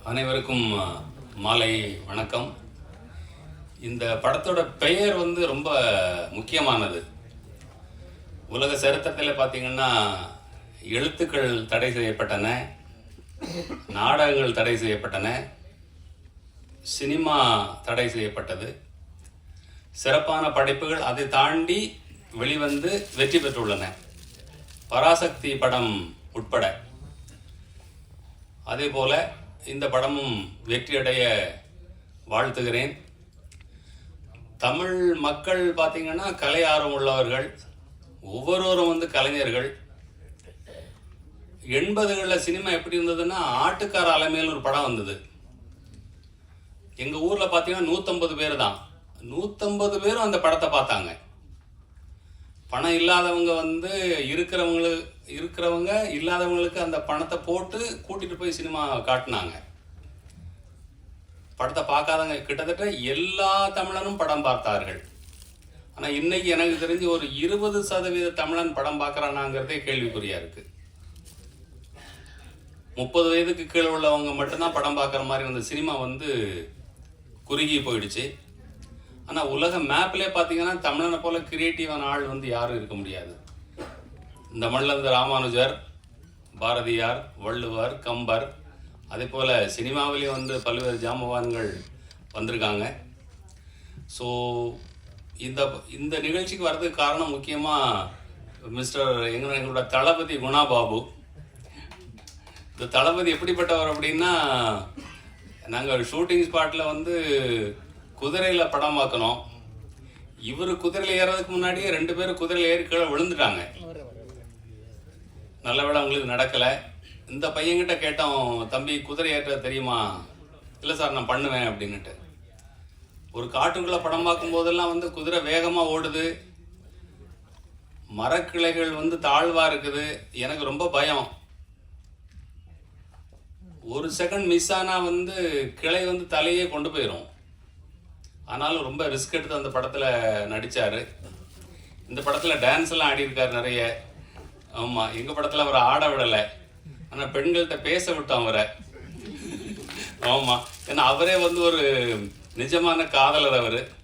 அனைவருக்கும் மாலை வணக்கம். இந்த படத்தோட பெயர் ரொம்ப முக்கியமானது. உலக சரித்திரத்தில் பார்த்தீங்கன்னா எழுத்துக்கள் தடை செய்யப்பட்டன, நாடகங்கள் தடை செய்யப்பட்டன, சினிமா தடை செய்யப்பட்டது. சிறப்பான படைப்புகள் அதை தாண்டி வெளிவந்து வெற்றி பெற்றுள்ளன, பராசக்தி படம் உட்பட. அதே போல் இந்த படமும் வெற்றியடைய வாழ்த்துகிறேன். தமிழ் மக்கள் பார்த்திங்கன்னா கலை ஆர்வம் உள்ளவர்கள், ஒவ்வொருவரும் கலைஞர்கள். 80களில் சினிமா எப்படி இருந்ததுன்னா ஆட்டுக்கார அலைமையில் ஒரு படம் வந்தது. எங்கள் ஊரில் பார்த்தீங்கன்னா 150 பேர் தான், 150 பேரும் அந்த படத்தை பார்த்தாங்க. பணம் இல்லாதவங்க இருக்கிறவங்க இல்லாதவங்களுக்கு அந்த பணத்தை போட்டு கூட்டிகிட்டு போய் சினிமா காட்டினாங்க. படத்தை பார்க்காதவங்க கிட்டத்தட்ட எல்லா தமிழனும் படம் பார்த்தார்கள். ஆனால் இன்னைக்கு எனக்கு தெரிஞ்சு ஒரு 20% தமிழன் படம் பார்க்குறானாங்கிறதே கேள்விக்குறியாக இருக்குது. 30 வயதுக்கு கீழே உள்ளவங்க மட்டும்தான் படம் பார்க்குற மாதிரி அந்த சினிமா குறுகி போயிடுச்சு. ஆனால் உலக மேப்லேயே பார்த்தீங்கன்னா தமிழனை போல கிரியேட்டிவான ஆள் யாரும் இருக்க முடியாது. இந்த மண்ணில் ராமானுஜர், பாரதியார், வள்ளுவர், கம்பர், அதே போல் சினிமாவிலேயே பல்வேறு ஜாம்பவான்கள் வந்திருக்காங்க. ஸோ இந்த நிகழ்ச்சிக்கு வர்றதுக்கு காரணம் முக்கியமாக எங்களோட தளபதி குணாபாபு. இந்த தளபதி எப்படிப்பட்டவர் அப்படின்னா, நாங்கள் ஷூட்டிங் ஸ்பாட்டில் குதிரையில் படம் பார்க்கணும். இவர் குதிரையில் ஏறதுக்கு முன்னாடியே 2 பேரும் குதிரையில் ஏறி கீழே விழுந்துட்டாங்க. நல்ல வேளை அவங்களுக்கு நடக்கலை. இந்த பையன்கிட்ட கேட்டோம், தம்பி குதிரை ஏற்ற தெரியுமா? இல்லை சார், நான் பண்ணுவேன் அப்படின்னுட்டு. ஒரு காட்டுக்குள்ளே படம் பார்க்கும்போதெல்லாம் குதிரை வேகமாக ஓடுது, மரக்கிளைகள் தாழ்வாக இருக்குது. எனக்கு ரொம்ப பயம். ஒரு செகண்ட் மிஸ் ஆனால் கிளை தலையே கொண்டு போயிடும். ஆனாலும் ரொம்ப ரிஸ்க் எடுத்து அந்த படத்தில் நடித்தார். இந்த படத்தில் டான்ஸ் எல்லாம் ஆடியிருக்கார் நிறைய. ஆமாம், எங்கள் படத்தில் அவரை ஆட விடலை, ஆனால் பெண்கள்கிட்ட பேச விட்டோம் அவரை. ஆமாம், ஏன்னா அவரே ஒரு நிஜமான காதலர் அவர்.